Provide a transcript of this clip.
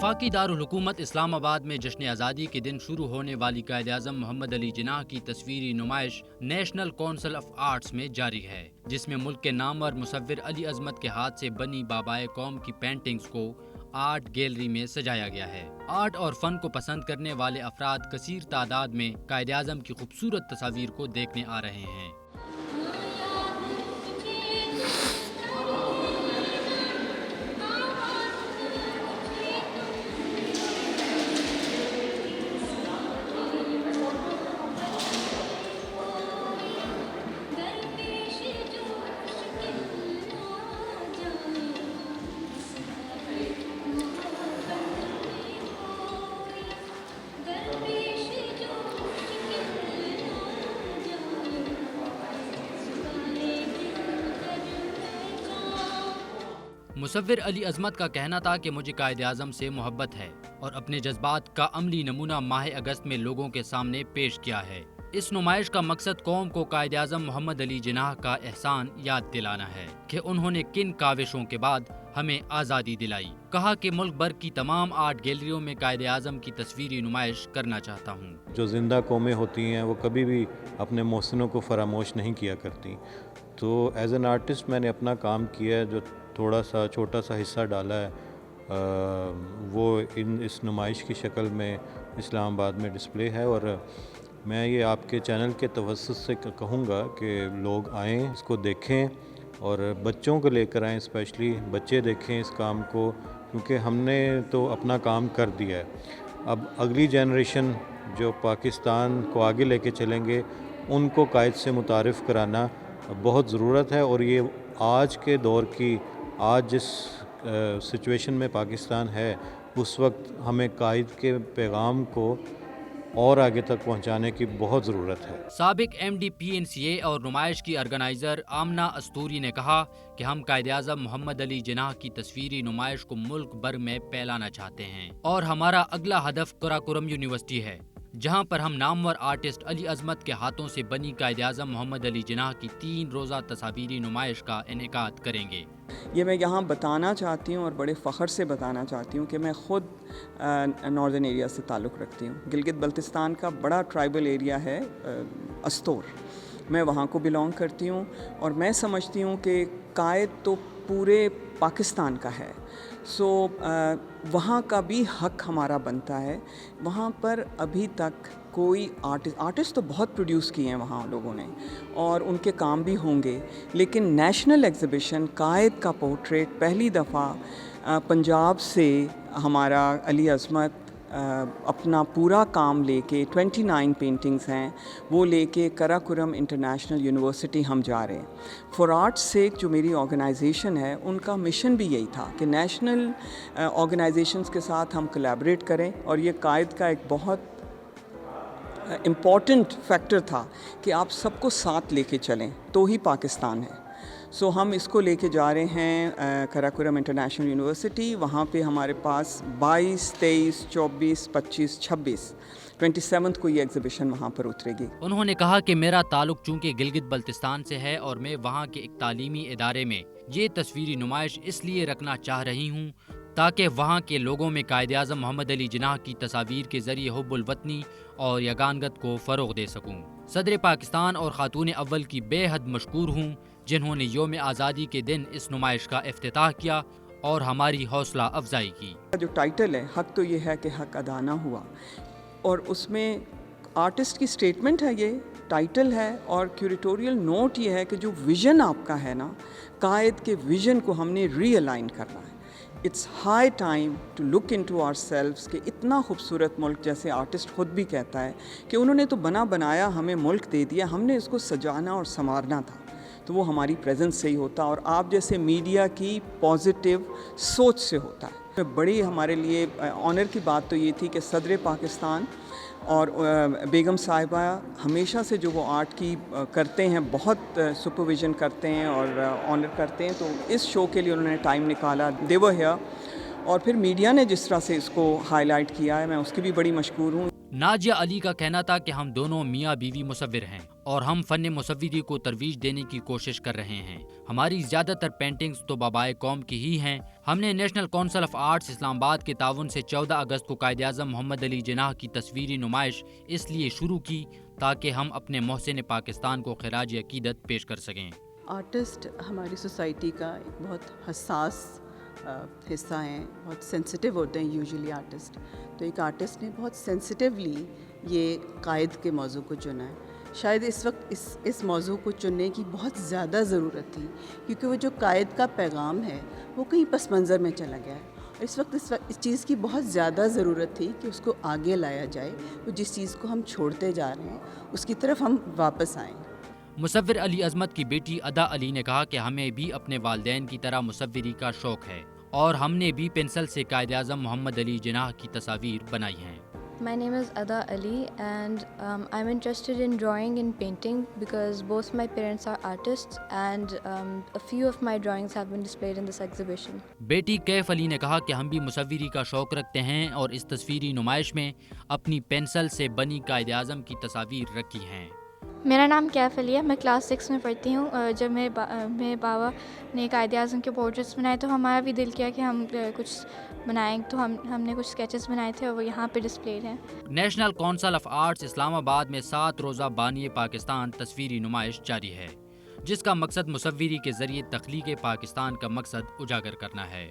वफाकी दारुल हुकूमत इस्लाम आबाद में जश्न आज़ादी के दिन शुरू होने वाली कायद आज़म मोहम्मद अली जिनाह की तस्वीरी नुमाइश नेशनल कौंसिल ऑफ आर्ट्स में जारी है, जिसमें मुल्क के नामवर मुसव्विर अली अज़मत के हाथ से बनी बाबाए कौम की पेंटिंग्स को आर्ट गैलरी में सजाया गया है। आर्ट और फन को पसंद करने वाले अफराद कसीर तादाद में कायद आज़म की खूबसूरत तस्वीर को देखने आ रहे हैं। मुसव्विर अली अज़मत का कहना था कि मुझे कायद आज़म से मोहब्बत है और अपने जज्बात का अमली नमूना माह अगस्त में लोगों के सामने पेश किया है। इस नुमाइश का मकसद कौम को कायद आज़म मोहम्मद अली जिनाह का एहसान याद दिलाना है कि उन्होंने किन काविशों के बाद हमें आज़ादी दिलाई। कहा कि मुल्क भर की तमाम आर्ट गैलरियों में कायद आज़म की तस्वीरी नुमाइश करना चाहता हूँ। जो ज़िंदा कौमें होती हैं वो कभी भी अपने मोहसिनों को फरामोश नहीं किया करती। तो एज एन आर्टिस्ट मैंने अपना काम किया है, जो थोड़ा सा छोटा सा हिस्सा डाला है वो इस नुमाइश की शक्ल में इस्लामाबाद में डिस्प्ले है। और मैं ये आपके चैनल के तवस्सुत से कहूँगा कि लोग आएँ, इसको देखें और बच्चों को लेकर आएँ, स्पेशली बच्चे देखें इस काम को, क्योंकि हमने तो अपना काम कर दिया है। अब अगली जनरेशन जो पाकिस्तान को आगे लेके चलेंगे उनको कायद से मुतारिफ़ कराना बहुत ज़रूरत है। और ये आज के दौर की, आज जिस सिचुएशन में पाकिस्तान है उस वक्त हमें कायद के पैगाम को और आगे तक पहुंचाने की बहुत ज़रूरत है। साबिक MD PNCA और नुमाइश की ऑर्गेनाइज़र आमना अस्तूरी ने कहा कि हम कायद आज़म मोहम्मद अली जिनाह की तस्वीरी नुमाइश को मुल्क भर में फैलाना चाहते हैं और हमारा अगला हदफ कराकोरम यूनिवर्सिटी है, जहां पर हम नामवर आर्टिस्ट अली अज़मत के हाथों से बनी कायद आज़म मोहम्मद अली जिनाह की 3 रोज़ा तस्वीरी नुमाइश का इनेकाद करेंगे। ये मैं यहाँ बताना चाहती हूँ और बड़े फ़ख्र से बताना चाहती हूँ कि मैं ख़ुद नॉर्दर्न एरिया से ताल्लुक़ रखती हूँ। गिलगित बल्तिस्तान का बड़ा ट्राइबल एरिया है अस्तोर, मैं वहाँ को बिलोंग करती हूँ और मैं समझती हूँ कि कायद तो पूरे पाकिस्तान का है। सो वहाँ का भी हक हमारा बनता है। वहाँ पर अभी तक कोई आर्टिस्ट तो बहुत प्रोड्यूस किए हैं वहाँ लोगों ने और उनके काम भी होंगे, लेकिन नेशनल एग्ज़िबिशन कायद का पोर्ट्रेट पहली दफ़ा पंजाब से हमारा अली अज़मत अपना पूरा काम लेके 29 पेंटिंग्स हैं वो लेके कराकोरम इंटरनेशनल यूनिवर्सिटी हम जा रहे हैं। फॉर आर्ट्स से जो मेरी ऑर्गेनाइजेशन है उनका मिशन भी यही था कि नेशनल ऑर्गेनाइजेशंस के साथ हम कोलैबोरेट करें और ये कायद का एक बहुत इम्पॉर्टेंट फैक्टर था कि आप सबको साथ लेके चलें तो ही पाकिस्तान है। सो हम इसको लेके जा रहे हैं कराकोरम इंटरनेशनल यूनिवर्सिटी। वहाँ पे हमारे पास 22, 23, 24, 25, 26 27 को ये एग्जीबिशन वहाँ पर उतरेगी। उन्होंने कहा कि मेरा ताल्लुक चूँकि गिलगित बल्तिस्तान से है और मैं वहाँ के एक तालीमी इदारे में ये तस्वीरी नुमाइश इसलिए रखना चाह रही हूँ ताकि वहाँ के लोगों में कायद आज़म मोहम्मद अली जिनाह की तस्वीर के ज़रिए हुब्बुल वतनी और यगानगत को फ़रोग़ दे सकूँ। सदर पाकिस्तान और ख़ातून अव्वल की बेहद मशकूर हूँ जिन्होंने यौम आज़ादी के दिन इस नुमाइश का इफ्तिताह किया और हमारी हौसला अफजाई की। जो टाइटल है हक तो ये है कि हक अदा ना हुआ, और उसमें आर्टिस्ट की स्टेटमेंट है, ये टाइटल है और क्यूरेटोरियल नोट ये है कि जो विज़न आपका है ना, कायद के विज़न को हमने रीअलाइन करना है। It's high time to look into ourselves कि इतना खूबसूरत मुल्क, जैसे आर्टिस्ट ख़ुद भी कहता है कि उन्होंने तो बना बनाया हमें मुल्क दे दिया, हमने इसको सजाना और संवारना था, तो वो हमारी प्रेजेंस से ही होता और आप जैसे मीडिया की पॉजिटिव सोच से होता है। बड़ी हमारे लिए ऑनर की बात तो ये थी कि सदर पाकिस्तान और बेगम साहिबा हमेशा से जो वो आर्ट की करते हैं, बहुत सुपरविज़न करते हैं और ऑनर करते हैं, तो इस शो के लिए उन्होंने टाइम निकाला, दे वर हियर। और फिर मीडिया ने जिस तरह से इसको हाईलाइट किया है, मैं उसकी भी बड़ी मशकूर हूँ। नाजिया अली का कहना था कि हम दोनों मियाँ बीवी मुसव्विर हैं और हम फन मुसव्विरी को तरवीज देने की कोशिश कर रहे हैं। हमारी ज़्यादातर पेंटिंग्स तो बाबाए कौम की ही हैं। हमने national council of arts Islamabad के ताउन से 14 अगस्त को कायद-ए-आज़म मोहम्मद अली जिनाह की तस्वीरी नुमाइश इसलिए शुरू की ताकि हम अपने मोहसिन पाकिस्तान को खिराज अकीदत पेश कर सकें। आर्टिस्ट हमारी सोसाइटी का एक बहुत हसास हिस्सा हैं, बहुत सेंसिटिव होते हैं यूजुअली आर्टिस्ट। तो एक आर्टिस्ट ने बहुत सेंसिटिवली ये कायद के मौजू को चुना है। शायद इस वक्त इस मौजू को चुनने की बहुत ज़्यादा ज़रूरत थी, क्योंकि वो जो कायद का पैगाम है वो कहीं पस मंज़र में चला गया है। इस वक्त इस चीज़ की बहुत ज़्यादा ज़रूरत थी कि उसको आगे लाया जाए, वो जिस चीज़ को हम छोड़ते जा रहे हैं उसकी तरफ हम वापस आएँ। मुसव्विर अली अज़मत की बेटी अदा अली ने कहा कि हमें भी अपने वालिदैन की तरह मुसव्विरी का शौक़ है और हमने भी पेंसिल से कायद-ए-आज़म मोहम्मद अली जिनाह की तस्वीर बनाई हैं। My name is Ada Ali and I'm interested in drawing and painting because both my parents are artists and a few of my drawings have been displayed in this exhibition. बेटी कैफ अली ने कहा कि हम भी मुसव्विरी का शौक़ रखते हैं और इस तस्वीरी नुमाइश में अपनी पेंसिल से बनी कायद-ए-आज़म की तस्वीर रखी हैं। मेरा नाम कैफ अली है, मैं क्लास 6 में पढ़ती हूँ। जब मेरे बाबा ने कायद-ए-आज़म के पोर्ट्रेट्स बनाए तो हमारा भी दिल किया कि हम कुछ बनाएं, तो हमने कुछ स्केचेस बनाए थे और वो यहाँ पे डिस्प्लेड हैं। National council of arts Islamabad में 7 रोज़ा बानी पाकिस्तान तस्वीरी नुमाइश जारी है, जिसका मकसद मुसव्विरी के ज़रिए तख्लीक़ पाकिस्तान का मकसद उजागर करना है।